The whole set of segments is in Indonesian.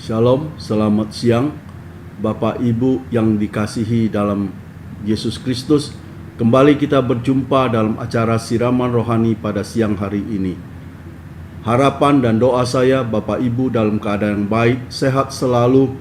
Shalom, selamat siang Bapak Ibu yang dikasihi dalam Yesus Kristus. Kembali kita berjumpa dalam acara siraman rohani pada siang hari ini. Harapan dan doa saya Bapak Ibu dalam keadaan yang baik, sehat selalu,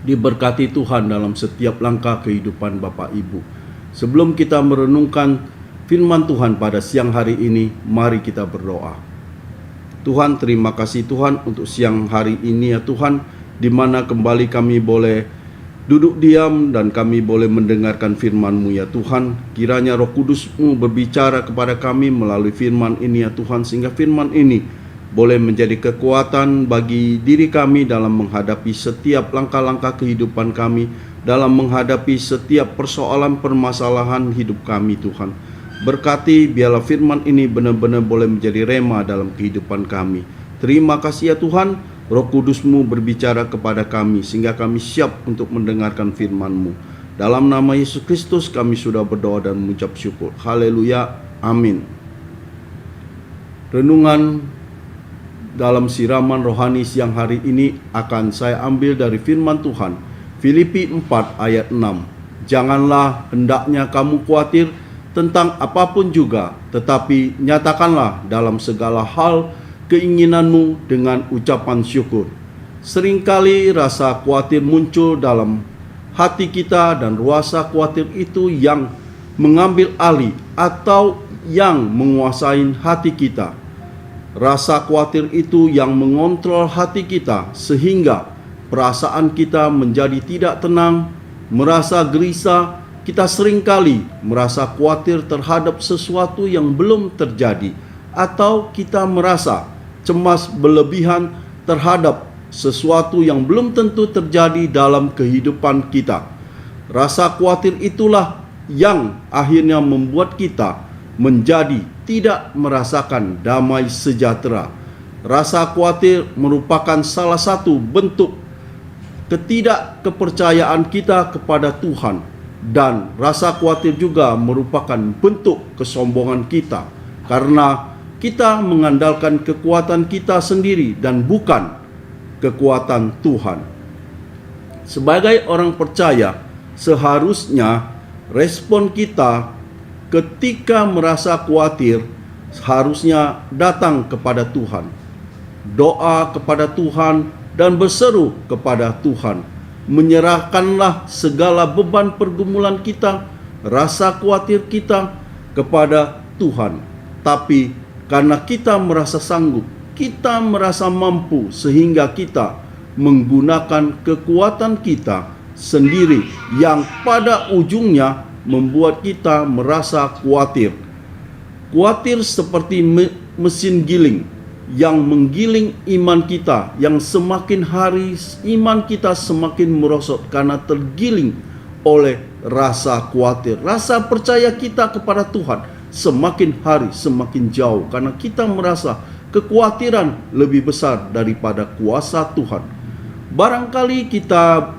diberkati Tuhan dalam setiap langkah kehidupan Bapak Ibu. Sebelum kita merenungkan firman Tuhan pada siang hari ini, mari kita berdoa. Tuhan, terima kasih Tuhan untuk siang hari ini ya Tuhan, di mana kembali kami boleh duduk diam dan kami boleh mendengarkan firman-Mu ya Tuhan. Kiranya Roh Kudus-Mu berbicara kepada kami melalui firman ini ya Tuhan, sehingga firman ini boleh menjadi kekuatan bagi diri kami dalam menghadapi setiap langkah-langkah kehidupan kami, dalam menghadapi setiap persoalan permasalahan hidup kami Tuhan. Berkati biarlah firman ini benar-benar boleh menjadi rema dalam kehidupan kami. Terima kasih ya Tuhan, Roh Kudus-Mu berbicara kepada kami sehingga kami siap untuk mendengarkan firman-Mu. Dalam nama Yesus Kristus kami sudah berdoa dan mengucap syukur. Haleluya, amin. Renungan dalam siraman rohani siang hari ini akan saya ambil dari firman Tuhan, Filipi 4 ayat 6. Janganlah hendaknya kamu khawatir tentang apapun juga, tetapi nyatakanlah dalam segala hal keinginanmu dengan ucapan syukur. Seringkali rasa khawatir muncul dalam hati kita, dan rasa khawatir itu yang mengambil alih atau yang menguasai hati kita. Rasa khawatir itu yang mengontrol hati kita sehingga perasaan kita menjadi tidak tenang, merasa gelisah. Kita seringkali merasa khawatir terhadap sesuatu yang belum terjadi, atau kita merasa cemas berlebihan terhadap sesuatu yang belum tentu terjadi dalam kehidupan kita. Rasa khawatir itulah yang akhirnya membuat kita menjadi tidak merasakan damai sejahtera. Rasa khawatir merupakan salah satu bentuk ketidakkepercayaan kita kepada Tuhan. Dan rasa khawatir juga merupakan bentuk kesombongan kita, karena kita mengandalkan kekuatan kita sendiri dan bukan kekuatan Tuhan. Sebagai orang percaya, seharusnya respon kita ketika merasa khawatir seharusnya datang kepada Tuhan, doa kepada Tuhan, dan berseru kepada Tuhan. Menyerahkanlah segala beban pergumulan kita, rasa khawatir kita kepada Tuhan. Tapi karena kita merasa sanggup, kita merasa mampu, sehingga kita menggunakan kekuatan kita sendiri yang pada ujungnya membuat kita merasa khawatir. Khawatir seperti mesin giling yang menggiling iman kita, yang semakin hari iman kita semakin merosot karena tergiling oleh rasa khawatir. Rasa percaya kita kepada Tuhan semakin hari semakin jauh karena kita merasa kekhawatiran lebih besar daripada kuasa Tuhan. Barangkali kita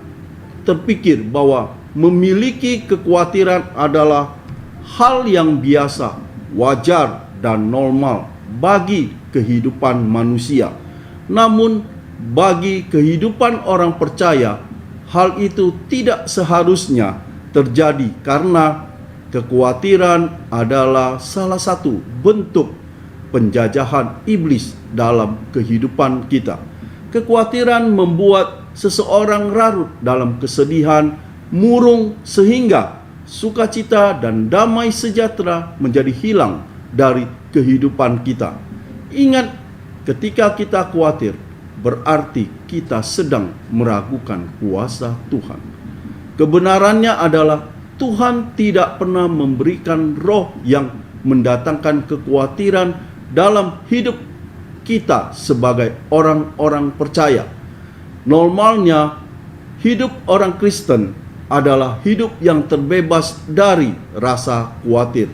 terpikir bahwa memiliki kekhawatiran adalah hal yang biasa, wajar, dan normal bagi kehidupan manusia. Namun bagi kehidupan orang percaya, hal itu tidak seharusnya terjadi, karena kekhawatiran adalah salah satu bentuk penjajahan iblis dalam kehidupan kita. Kekhawatiran membuat seseorang larut dalam kesedihan, murung, sehingga sukacita dan damai sejahtera menjadi hilang dari kehidupan kita. Ingat, ketika kita khawatir, berarti kita sedang meragukan kuasa Tuhan. Kebenarannya adalah Tuhan tidak pernah memberikan roh yang mendatangkan kekhawatiran dalam hidup kita sebagai orang-orang percaya. Normalnya, hidup orang Kristen adalah hidup yang terbebas dari rasa khawatir.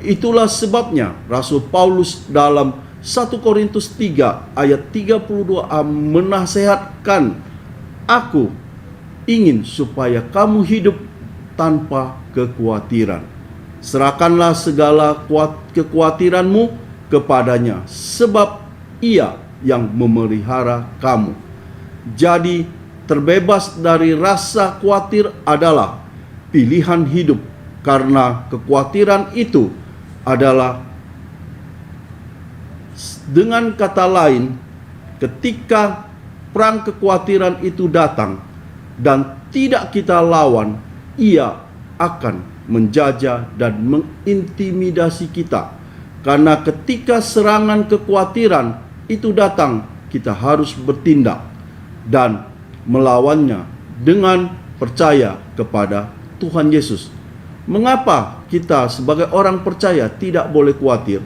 Itulah sebabnya Rasul Paulus dalam 1 Korintus 3 ayat 32a menasihatkan, "Aku ingin supaya kamu hidup tanpa kekhawatiran. Serahkanlah segala kekhawatiranmu kepadanya, sebab Ia yang memelihara kamu." Jadi, terbebas dari rasa khawatir adalah pilihan hidup, karena kekhawatiran itu adalah, dengan kata lain, ketika perang kekhawatiran itu datang dan tidak kita lawan, ia akan menjajah dan mengintimidasi kita. Karena ketika serangan kekhawatiran itu datang, kita harus bertindak dan melawannya dengan percaya kepada Tuhan Yesus. Mengapa kita sebagai orang percaya tidak boleh khawatir?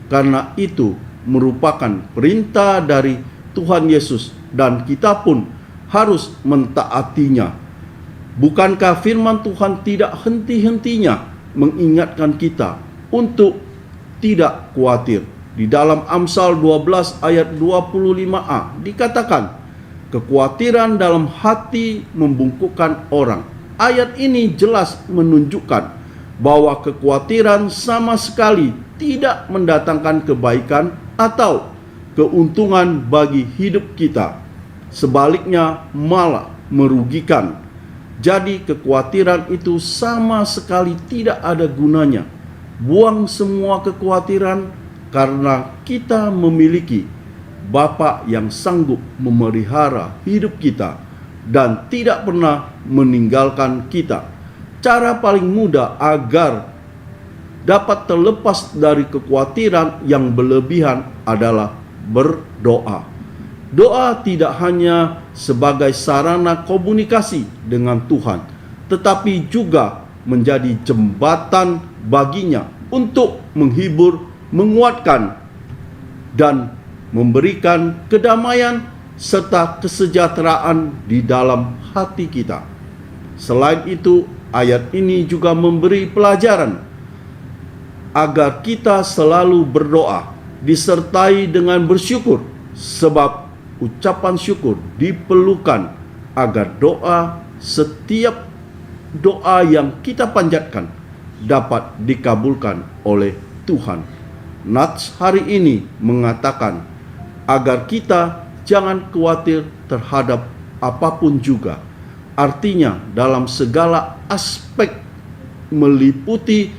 Karena itu merupakan perintah dari Tuhan Yesus dan kita pun harus mentaatinya. Bukankah firman Tuhan tidak henti-hentinya mengingatkan kita untuk tidak khawatir? Di dalam Amsal 12 ayat 25a dikatakan, kekhawatiran dalam hati membungkukkan orang. Ayat ini jelas menunjukkan bahwa kekhawatiran sama sekali tidak mendatangkan kebaikan atau keuntungan bagi hidup kita. Sebaliknya malah merugikan. Jadi kekhawatiran itu sama sekali tidak ada gunanya. Buang semua kekhawatiran, karena kita memiliki Bapa yang sanggup memelihara hidup kita dan tidak pernah meninggalkan kita. Cara paling mudah agar dapat terlepas dari kekhawatiran yang berlebihan adalah berdoa. Doa tidak hanya sebagai sarana komunikasi dengan Tuhan, tetapi juga menjadi jembatan baginya untuk menghibur, menguatkan, dan memberikan kedamaian serta kesejahteraan di dalam hati kita. Selain itu, ayat ini juga memberi pelajaran agar kita selalu berdoa disertai dengan bersyukur, sebab ucapan syukur diperlukan agar setiap doa yang kita panjatkan dapat dikabulkan oleh Tuhan. Nats hari ini mengatakan agar kita jangan khawatir terhadap apapun juga. Artinya dalam segala aspek meliputi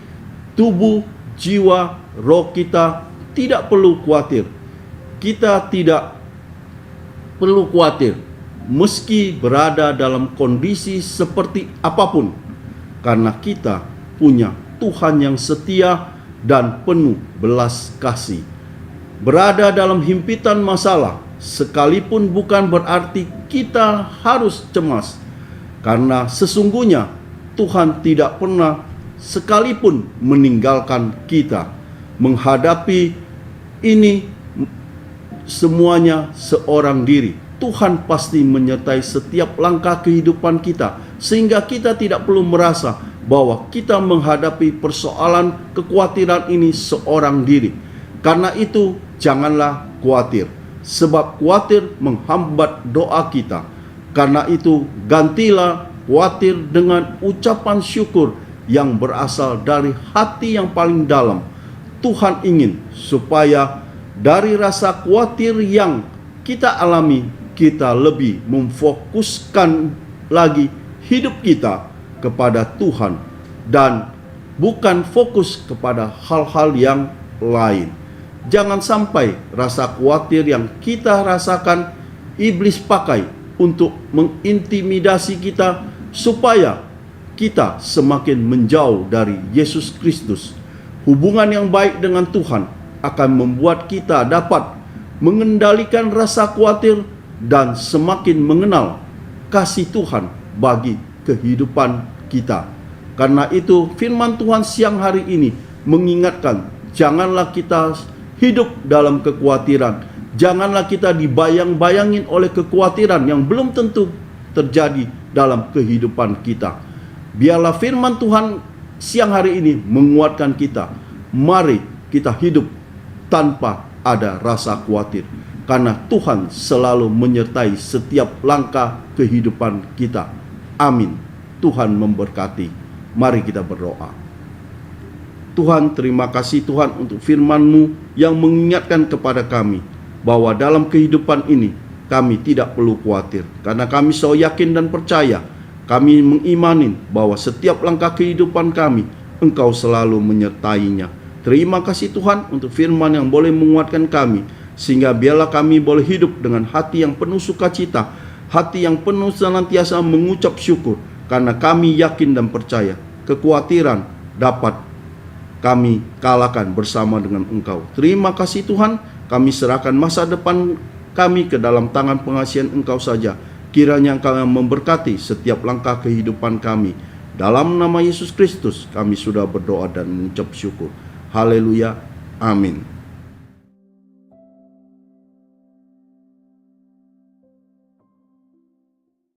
tubuh, jiwa, roh kita tidak perlu khawatir. Kita tidak perlu khawatir meski berada dalam kondisi seperti apapun, karena kita punya Tuhan yang setia dan penuh belas kasih. Berada dalam himpitan masalah sekalipun bukan berarti kita harus cemas, karena sesungguhnya Tuhan tidak pernah sekalipun meninggalkan kita. Menghadapi ini semuanya seorang diri. Tuhan pasti menyertai setiap langkah kehidupan kita, sehingga kita tidak perlu merasa bahwa kita menghadapi persoalan kekhawatiran ini seorang diri. Karena itu janganlah khawatir, sebab khawatir menghambat doa kita. Karena itu gantilah khawatir dengan ucapan syukur yang berasal dari hati yang paling dalam. Tuhan ingin supaya dari rasa khawatir yang kita alami, kita lebih memfokuskan lagi hidup kita kepada Tuhan dan bukan fokus kepada hal-hal yang lain. Jangan sampai rasa khawatir yang kita rasakan iblis pakai untuk mengintimidasi kita supaya kita semakin menjauh dari Yesus Kristus. Hubungan yang baik dengan Tuhan akan membuat kita dapat mengendalikan rasa khawatir dan semakin mengenal kasih Tuhan bagi kehidupan kita. Karena itu firman Tuhan siang hari ini mengingatkan, janganlah kita hidup dalam kekhawatiran. Janganlah kita dibayang-bayangin oleh kekhawatiran yang belum tentu terjadi dalam kehidupan kita. Biarlah firman Tuhan siang hari ini menguatkan kita. Mari kita hidup tanpa ada rasa khawatir, karena Tuhan selalu menyertai setiap langkah kehidupan kita. Amin. Tuhan memberkati. Mari kita berdoa. Tuhan, terima kasih Tuhan untuk firman-Mu yang mengingatkan kepada kami bahwa dalam kehidupan ini kami tidak perlu khawatir, karena kami selalu yakin dan percaya, kami mengimani bahwa setiap langkah kehidupan kami, Engkau selalu menyertainya. Terima kasih Tuhan untuk firman yang boleh menguatkan kami, sehingga biarlah kami boleh hidup dengan hati yang penuh sukacita, hati yang penuh senantiasa mengucap syukur, karena kami yakin dan percaya kekhawatiran dapat kami kalahkan bersama dengan Engkau. Terima kasih Tuhan, kami serahkan masa depan kami ke dalam tangan pengasihan Engkau saja. Kiranya Engkau yang memberkati setiap langkah kehidupan kami. Dalam nama Yesus Kristus kami sudah berdoa dan mengucap syukur. Haleluya. Amin.